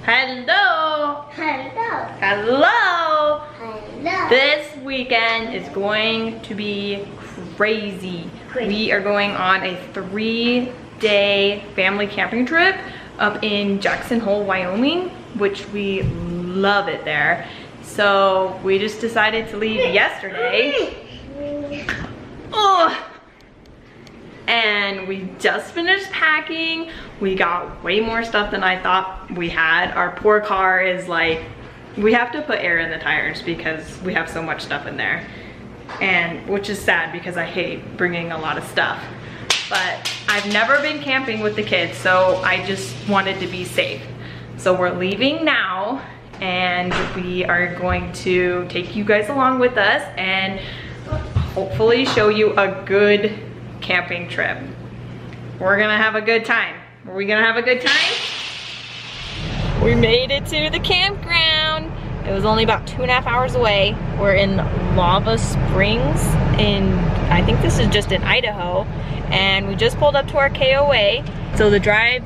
Hello. Hello. Hello. Hello. This weekend is going to be crazy. We are going on a 3-day family camping trip up in Jackson Hole, Wyoming, which we love it there. So we just decided to leave yesterday. Oh. And we just finished packing. We got way more stuff than I thought we had. Our poor car is like, we have to put air in the tires because we have so much stuff in there. And which is sad because I hate bringing a lot of stuff. But I've never been camping with the kids, so I just wanted to be safe. So we're leaving now and we are going to take you guys along with us and hopefully show you a good camping trip. We're gonna have a good time. Are we gonna have a good time? We made it to the campground. It was only about 2.5 hours away. We're in Lava Springs in, I think this is just in Idaho. And we just pulled up to our KOA. So the drive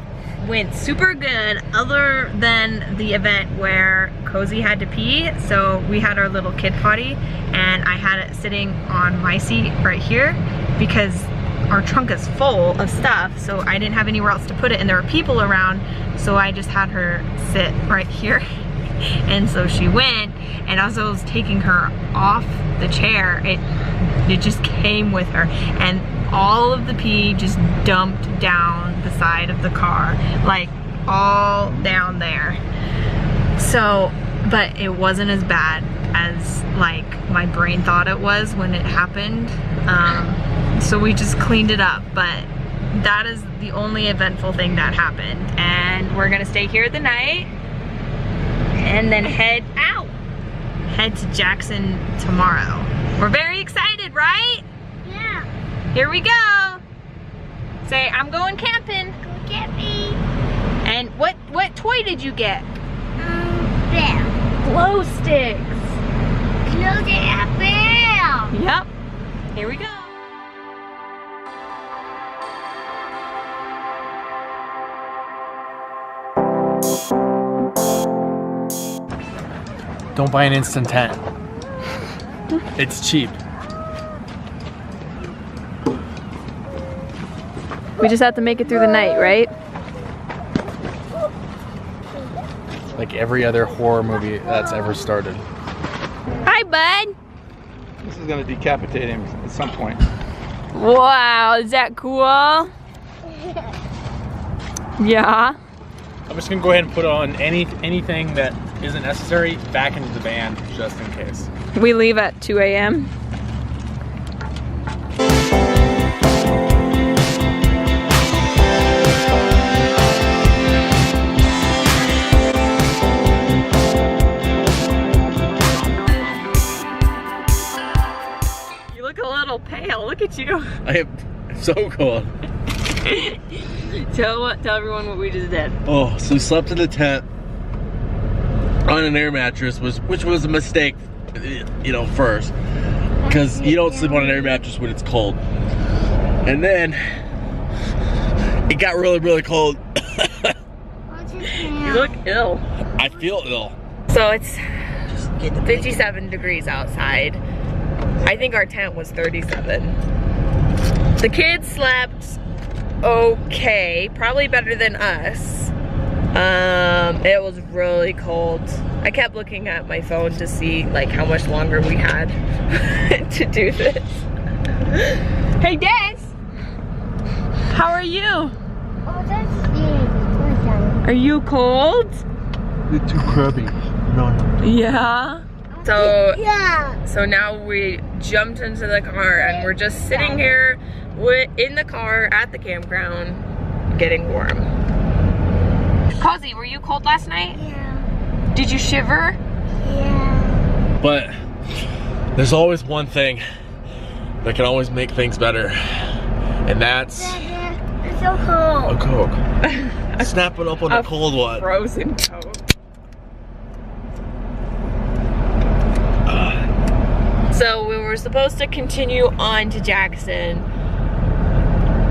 went super good other than the event where Cozy had to pee. So we had our little kid potty and I had it sitting on my seat right here because our trunk is full of stuff, so I didn't have anywhere else to put it and there were people around, so I just had her sit right here. And so she went, and as I was taking her off the chair, it just came with her, and all of the pee just dumped down the side of the car, like all down there. So, but it wasn't as bad as like my brain thought it was when it happened. So we just cleaned it up, but that is the only eventful thing that happened. And we're gonna stay here the night and then head to Jackson tomorrow. We're very excited, right? Yeah. Here we go. Say, I'm going camping. Go get me. And what toy did you get? Bear. Glow sticks. Close it up, bear. Yep. Here we go. Don't buy an instant tent. It's cheap. We just have to make it through the night, right? Like every other horror movie that's ever started. Hi, bud. This is gonna decapitate him at some point. Wow, is that cool? Yeah. I'm just gonna go ahead and put on anything that isn't necessary back into the van just in case. We leave at 2 a.m. You look a little pale. Look at you. I am so cold. Tell everyone what we just did. Oh, so we slept in the tent on an air mattress, which was a mistake, you know, first. Because you don't sleep on an air mattress when it's cold. And then it got really, really cold. You look ill. I feel ill. So it's 57 degrees outside. I think our tent was 37. The kids slept okay, probably better than us. It was really cold. I kept looking at my phone to see like how much longer we had to do this. Hey Des! How are you? Oh, that's it. Are you cold? You're too crabby. No. Yeah. Yeah. So now we jumped into the car and we're just sitting here in the car at the campground getting warm. Cozy, were you cold last night? Yeah. Did you shiver? Yeah. But there's always one thing that can always make things better. And that's It's so cold. a Coke. Snap it up on a cold one. Frozen Coke. So we were supposed to continue on to Jackson.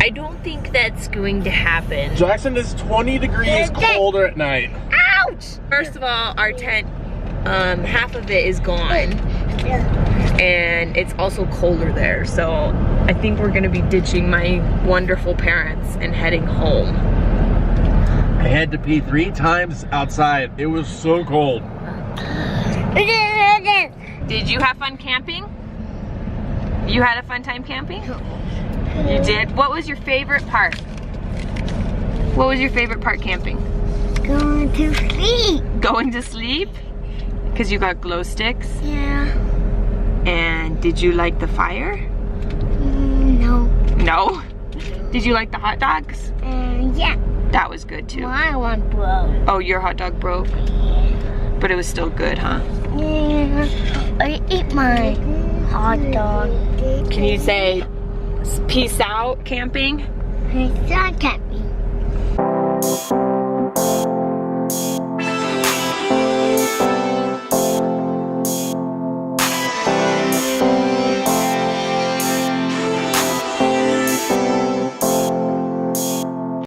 I don't think that's going to happen. Jackson is 20 degrees colder at night. Ouch! First of all, our tent, half of it is gone. And it's also colder there. So I think we're gonna be ditching my wonderful parents and heading home. I had to pee 3 times outside. It was so cold. Did you have fun camping? You had a fun time camping? You did? What was your favorite part? What was your favorite part camping? Going to sleep. Going to sleep? Because you got glow sticks? Yeah. And did you like the fire? No. No? Did you like the hot dogs? Yeah. That was good too. My one broke. Oh, your hot dog broke? But it was still good, huh? Yeah. I eat my hot dog. Can you say peace out camping? It's not camping.